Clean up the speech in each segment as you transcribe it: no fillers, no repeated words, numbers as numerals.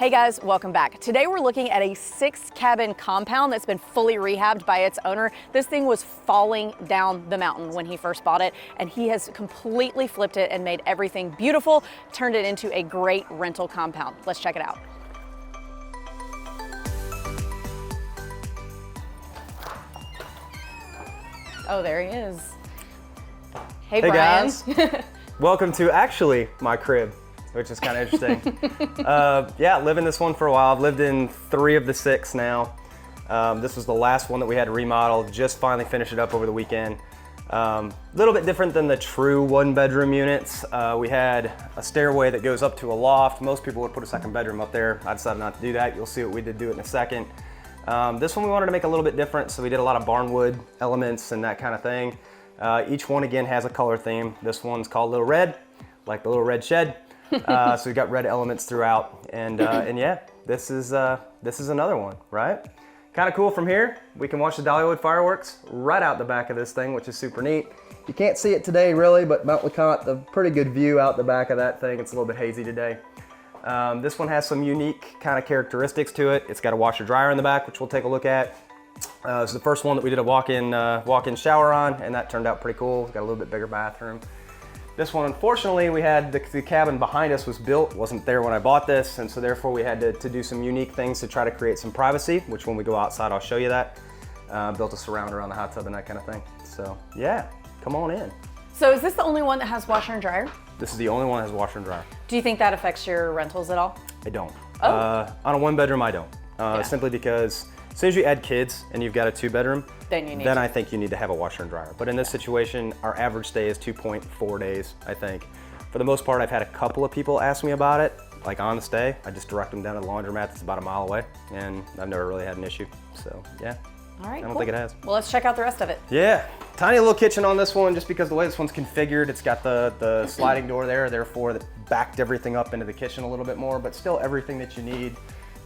Hey guys, welcome back. Today we're looking at a 6-cabin compound that's been fully rehabbed by its owner. This thing was falling down the mountain when he first bought it, and he has completely flipped it and made everything beautiful, turned it into a great rental compound. Let's check it out. Oh, there he is. Hey Brian. Guys. Welcome to actually my crib, which is kind of interesting. Yeah, lived in this one for a while. I've lived in 3 of the 6 now. This was the last one that we had to remodel. Just finally finished it up over the weekend. A little bit different than the true 1-bedroom units. We had a stairway that goes up to a loft. Most people would put a 2nd bedroom up there. I decided not to do that. You'll see what we did do it in a second. This one we wanted to make a little bit different, so we did a lot of barnwood elements and that kind of thing. Each one again has a color theme. This one's called Little Red, like the Little Red Shed. So we've got red elements throughout, and yeah, this is another one, right? Kind of cool from here. We can watch the Dollywood fireworks right out the back of this thing, which is super neat. You can't see it today really, but Mount LeConte, a pretty good view out the back of that thing. It's a little bit hazy today. This one has some unique kind of characteristics to it. It's got a washer dryer in the back, which we'll take a look at. This is the first one that we did a walk-in shower on, and that turned out pretty cool. Got a little bit bigger bathroom. This one, unfortunately, we had the cabin behind us was built, wasn't there when I bought this, and so therefore we had to do some unique things to try to create some privacy, which when we go outside, I'll show you that. Built a surround around the hot tub and that kind of thing. So yeah, come on in. So is this the only one that has washer and dryer? This is the only one that has washer and dryer. Do you think that affects your rentals at all? I don't. Oh. On a 1-bedroom, I don't. Yeah. Simply because as soon as you add kids and you've got a 2-bedroom, then I think you need to have a washer and dryer. But in this situation, our average stay is 2.4 days, I think. For the most part, I've had a couple of people ask me about it, like on the stay. I just direct them down to the laundromat that's about a mile away, and I've never really had an issue. So yeah, all right, I don't think it has. Well, let's check out the rest of it. Yeah, tiny little kitchen on this one, just because the way this one's configured. It's got the sliding door there, therefore that backed everything up into the kitchen a little bit more, but still everything that you need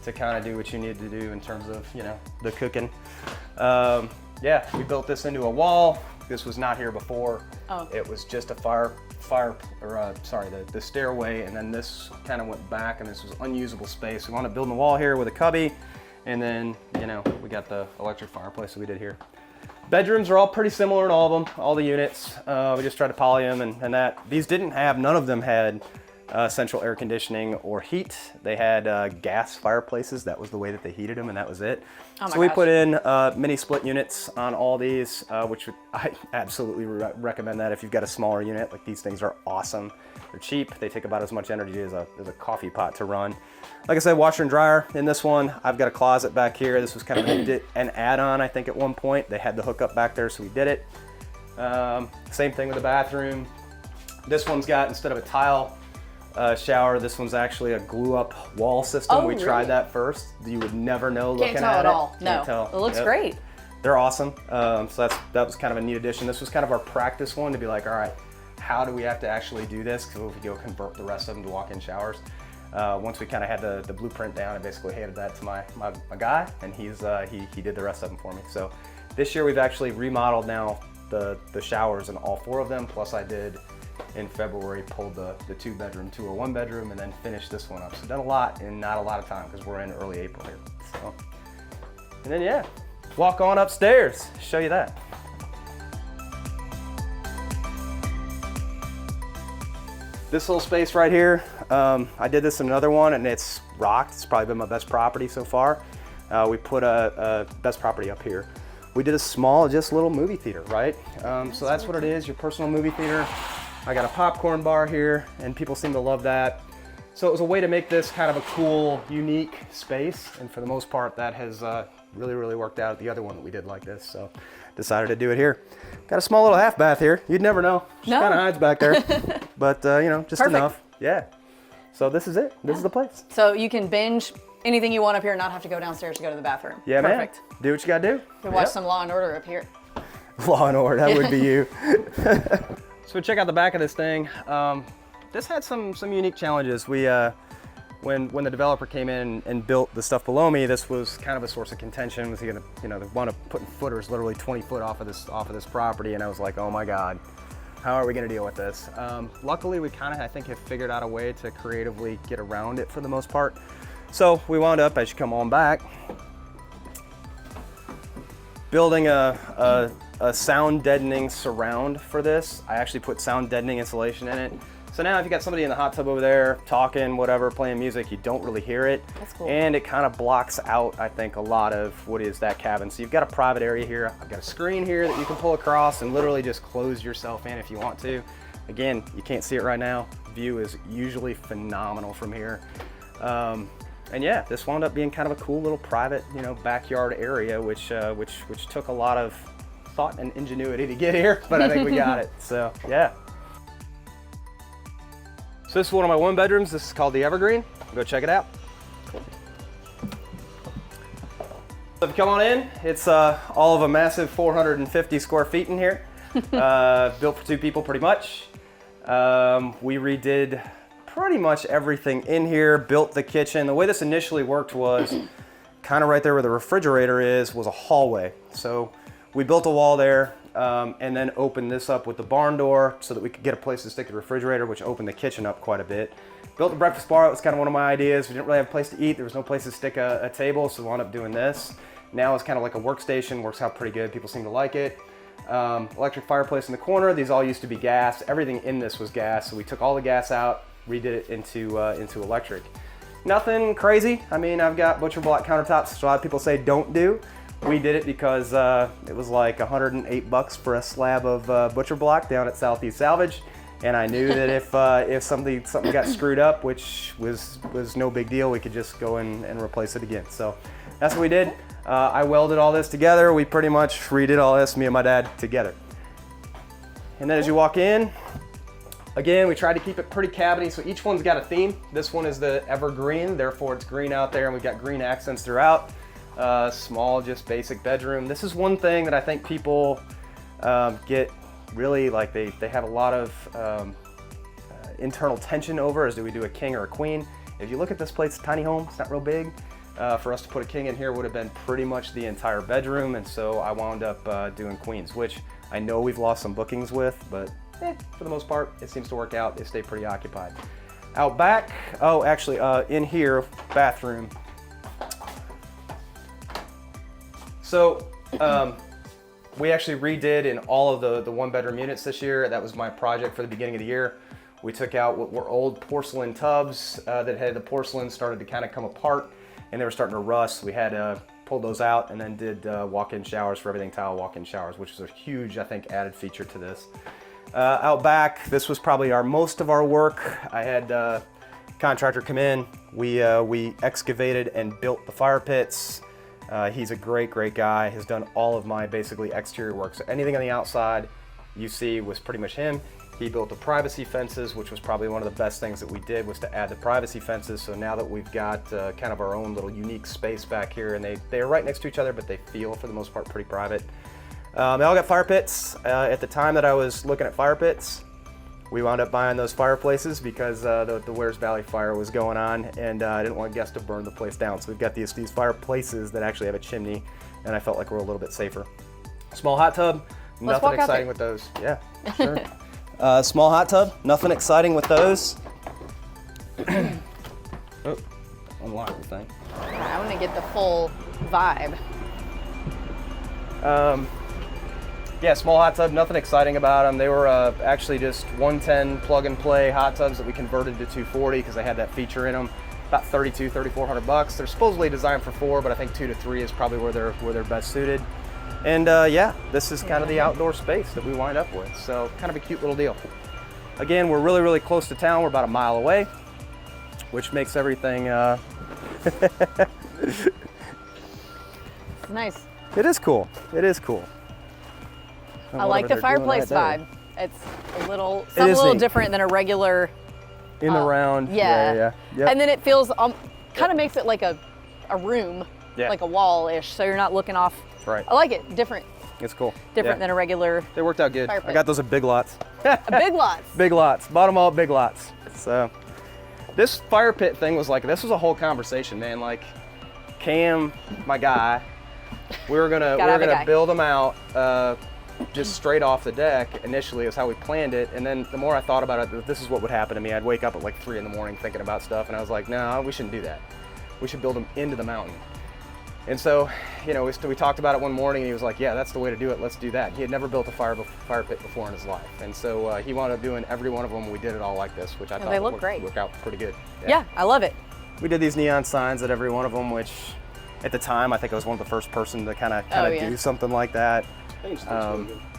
to kind of do what you need to do in terms of, you know, the cooking. Yeah, we built this into a wall. This was not here before. Oh. It was just a the stairway, and then this kind of went back, and this was unusable space. We wanted to build a wall here with a cubby, and then, you know, we got the electric fireplace that we did here. Bedrooms are all pretty similar in all of them, all the units. We just tried to poly them and that. These none of them had central air conditioning or heat. They had gas fireplaces. That was the way that they heated them, and that was it. Oh my so we gosh. put in mini split units on all these, which I absolutely recommend that if you've got a smaller unit. Like, these things are awesome. They're cheap. They take about as much energy as a coffee pot to run. Like I said, washer and dryer in this one. I've got a closet back here. This was kind of an add-on, I think, at one point. They had the hookup back there, so we did it. Same thing with the bathroom. This one's got, instead of a tile shower, this one's actually a glue-up wall system. Oh, we really? tried that first. You would never know looking Can't at tell it. at all. No, Can't tell. it looks Yep. great. They're awesome. So that was kind of a neat addition. This was kind of our practice one to be like, all right, how do we have to actually do this? Because if we go convert the rest of them to walk-in showers. Once we kind of had the blueprint down, I basically handed that to my guy, and he did the rest of them for me. So this year we've actually remodeled now the showers in all 4 of them. Plus I did in February, pulled the 2-bedroom to a 1-bedroom, and then finished this one up. So done a lot in not a lot of time, because we're in early April here. So, and then yeah, walk on upstairs, show you that. This little space right here, I did this in another one, and it's rocked. It's probably been my best property so far. We put a best property up here. We did a small, just little movie theater, right? So that's what it is, your personal movie theater. I got a popcorn bar here, and people seem to love that. So it was a way to make this kind of a cool, unique space, and for the most part, that has really, really worked out. The other one that we did like this, so decided to do it here. Got a small little half bath here. You'd never know. Just kind of hides back there, but you know, just Perfect. enough. Yeah. So this is it. This is the place. So you can binge anything you want up here and not have to go downstairs to go to the bathroom. Yeah, Perfect. man. Do what you gotta do. You can watch some Law and Order up here. Law and Order, that would be you. So check out the back of this thing. This had some unique challenges. We when the developer came in and built the stuff below me, this was kind of a source of contention. Was he gonna, you know, they want to put footers literally 20 foot off of this property, and I was like, oh my God, how are we gonna deal with this? Luckily, we kind of, I think, have figured out a way to creatively get around it for the most part. So we wound up, as you come on back, building a sound deadening surround for this. I actually put sound deadening insulation in it. So now if you got somebody in the hot tub over there talking, whatever, playing music, you don't really hear it. That's cool. And it kind of blocks out, I think, a lot of what is that cabin. So you've got a private area here. I've got a screen here that you can pull across and literally just close yourself in if you want to. Again, you can't see it right now. View is usually phenomenal from here. And yeah, this wound up being kind of a cool little private, you know, backyard area, which took a lot of thought and ingenuity to get here, but I think we got it. So yeah. So this is one of my one bedrooms. This is called the Evergreen. Go check it out. Cool. So if you come on in, it's all of a massive 450 square feet in here. Built for two people pretty much. We redid pretty much everything in here, built the kitchen. The way this initially worked was kind of right there where the refrigerator is was a hallway. So we built a wall there and then opened this up with the barn door so that we could get a place to stick the refrigerator, which opened the kitchen up quite a bit. Built a breakfast bar. It was kind of one of my ideas. We didn't really have a place to eat. There was no place to stick a table, so we wound up doing this. Now it's kind of like a workstation, works out pretty good. People seem to like it. Electric fireplace in the corner. These all used to be gas. Everything in this was gas, so we took all the gas out, redid it into electric. Nothing crazy. I mean, I've got butcher block countertops, which a lot of people say don't do. We did it because it was like $108 for a slab of butcher block down at Southeast Salvage, and I knew that if something got screwed up, which was no big deal, we could just go in and replace it again. So that's what we did. I welded all this together. We pretty much redid all this, me and my dad, together. And then as you walk in, again, we tried to keep it pretty cabiny, so each one's got a theme. This one is the evergreen, therefore it's green out there, and we've got green accents throughout. Small, just basic bedroom. This is one thing that I think people get really, like, they have a lot of internal tension over, is do we do a king or a queen? If you look at this place, it's a tiny home, it's not real big. For us to put a king in here would have been pretty much the entire bedroom, and so I wound up doing queens, which I know we've lost some bookings with, but for the most part, it seems to work out. They stay pretty occupied. Out back, oh, actually, in here, bathroom. So we actually redid in all of the one-bedroom units this year. That was my project for the beginning of the year. We took out what were old porcelain tubs that had the porcelain started to kind of come apart, and they were starting to rust. We had pulled those out and then did walk-in showers for everything, tile walk-in showers, which is a huge, I think, added feature to this. Out back, this was probably most of our work. I had a contractor come in. We excavated and built the fire pits. He's a great guy. Has done all of my basically exterior work. So anything on the outside you see was pretty much him. He built the privacy fences, which was probably one of the best things that we did, was to add the privacy fences. So now that we've got kind of our own little unique space back here, and they are right next to each other, but they feel for the most part pretty private. They all got fire pits. At the time that I was looking at fire pits, we wound up buying those fireplaces because the Wares Valley fire was going on, and I didn't want guests to burn the place down. So we've got these fireplaces that actually have a chimney, and I felt like we're a little bit safer. Small hot tub, nothing exciting with those. Yeah, sure. Small hot tub, nothing exciting with those. Oh, unlock the thing. I want to get the full vibe. Yeah, small hot tub, nothing exciting about them. They were actually just 110 plug and play hot tubs that we converted to 240 because they had that feature in them. About $3,400. They're supposedly designed for 4, but I think 2 to 3 is probably where they're best suited. And yeah, this is kind of the outdoor space that we wind up with. So kind of a cute little deal. Again, we're really close to town. We're about a mile away, which makes everything It's nice. It is cool. It is cool. I like the fireplace vibe. It's a little different than a regular in the round. Yeah. Yep. And then it feels kind of makes it like a room, like a wall-ish, so you're not looking off. Right. I like it. Different. It's cool. Different than a regular. They worked out good. Fire pit. I got those at Big Lots. Big Lots. Big Lots. Bought them all at Big Lots. So this fire pit thing was like, this was a whole conversation, man. Like Cam, my guy, we were gonna build them out just straight off the deck. Initially is how we planned it, and then the more I thought about it, this is what would happen to me. I'd wake up at like 3 in the morning thinking about stuff, and I was like, no, we shouldn't do that. we should build them into the mountain. And so, you know, we talked about it one morning, and he was like, yeah, that's the way to do it, let's do that. He had never built a fire pit before in his life. And so he wound up doing every one of them. We did it all like this, which I thought they look great. Worked out pretty good. Yeah, I love it. We did these neon signs at every one of them, which at the time, I think I was one of the first person to kind of do something like that.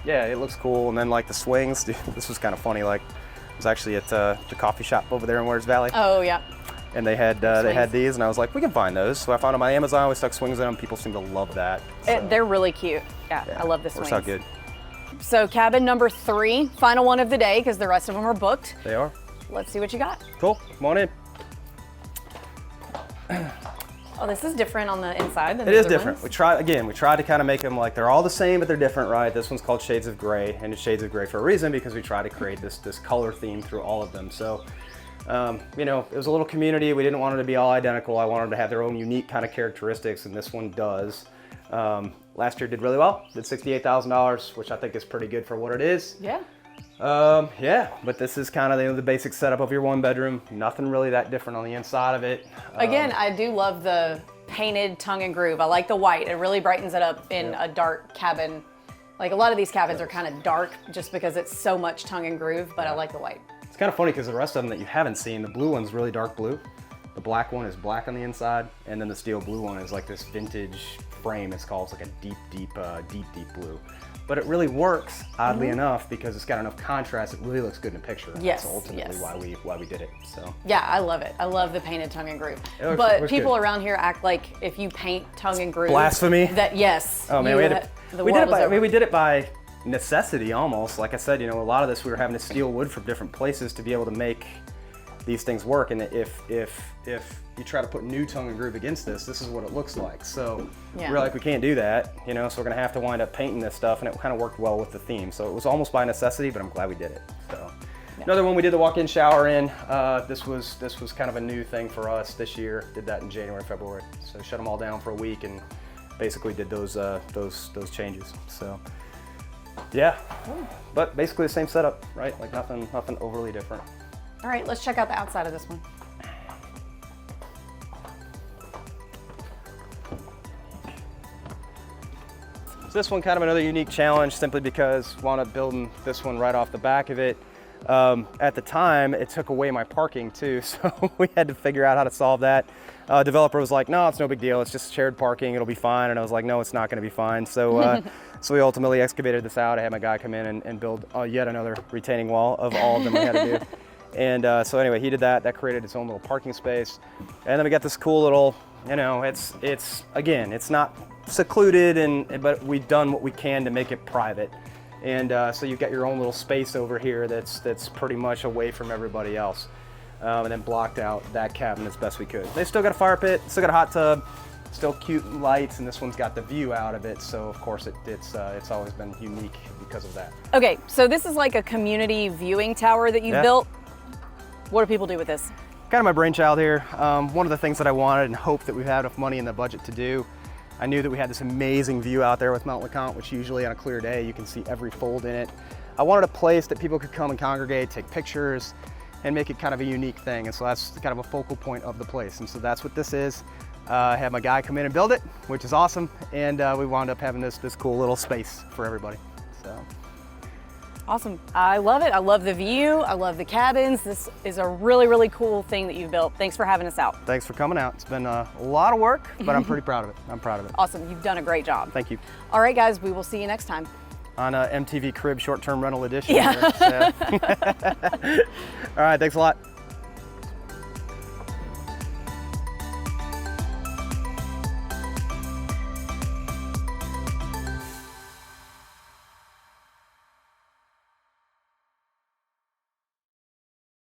Yeah, it looks cool. And then like the swings, dude, this was kind of funny. Like I was actually at the coffee shop over there in Wards Valley. Oh yeah. And they had these, and I was like, we can find those. So I found them on Amazon. We stuck swings in them. People seem to love that. So. They're really cute. Yeah, I love the swings. Works out good. So cabin number 3, final one of the day because the rest of them are booked. They are. Let's see what you got. Cool. Come on in. Oh, this is different on the inside than it the is other different. ones. We tried to kind of make them like they're all the same, but they're different, right? This one's called Shades of Gray, and it's Shades of Gray for a reason because we try to create this color theme through all of them. So. You know, it was a little community. We didn't want it to be all identical. I wanted them to have their own unique kind of characteristics, and this one does. Last year did really well. Did $68,000, which I think is pretty good for what it is. Yeah. Yeah, but this is kind of the basic setup of your one bedroom. Nothing really that different on the inside of it. Again, I do love the painted tongue and groove. I like the white. It really brightens it up in a dark cabin. Like a lot of these cabins are kind of dark just because it's so much tongue and groove, but I like the white. It's kind of funny because the rest of them that you haven't seen, the blue one's really dark blue. The black one is black on the inside, and then the steel blue one is like this vintage frame. It's called. It's like a deep blue. But it really works, oddly enough, because it's got enough contrast. It really looks good in a picture. And that's ultimately why we did it. So. Yeah, I love it. I love the painted tongue and groove. It looks people good. around here act like if you paint tongue and groove, blasphemy. That yes. Oh man, we did it by necessity almost. Like I said, you know, a lot of this we were having to steal wood from different places to be able to make these things work. And if you try to put new tongue and groove against this is what it looks like. So we're like, we can't do that, you know, so we're gonna have to wind up painting this stuff, and it kind of worked well with the theme. So it was almost by necessity, but I'm glad we did it. So another one we did the walk-in shower in. This was kind of a new thing for us this year. Did that in January, February. So shut them all down for a week and basically did those changes. So. Yeah, but basically the same setup, right? Like nothing overly different. All right, let's check out the outside of this one. So this one kind of another unique challenge simply because wound up building this one right off the back of it. At the time, it took away my parking too, so we had to figure out how to solve that. Developer was like, no, it's no big deal. It's just shared parking. It'll be fine. And I was like, no, it's not going to be fine. So, so we ultimately excavated this out. I had my guy come in and build yet another retaining wall of all of them we had to do. And so anyway, he did that. That created its own little parking space. And then we got this cool little, you know, it's again, it's not secluded, but we've done what we can to make it private. And so you've got your own little space over here that's pretty much away from everybody else. And then blocked out that cabin as best we could. They still got a fire pit, still got a hot tub, still cute lights, and this one's got the view out of it. So of course it's always been unique because of that. Okay, so this is like a community viewing tower that you built. What do people do with this? Kind of my brainchild here. One of the things that I wanted and hoped that we had enough money in the budget to do. I knew that we had this amazing view out there with Mount LeConte, which usually on a clear day you can see every fold in it. I wanted a place that people could come and congregate, take pictures, and make it kind of a unique thing. And so that's kind of a focal point of the place. And so that's what this is. I had my guy come in and build it, which is awesome. And we wound up having this cool little space for everybody. So. Awesome. I love it. I love the view. I love the cabins. This is a really, really cool thing that you've built. Thanks for having us out. Thanks for coming out. It's been a lot of work, but I'm pretty proud of it. I'm proud of it. Awesome. You've done a great job. Thank you. All right, guys, we will see you next time. On MTV Crib Short-Term Rental Edition. Yeah. All right, thanks a lot.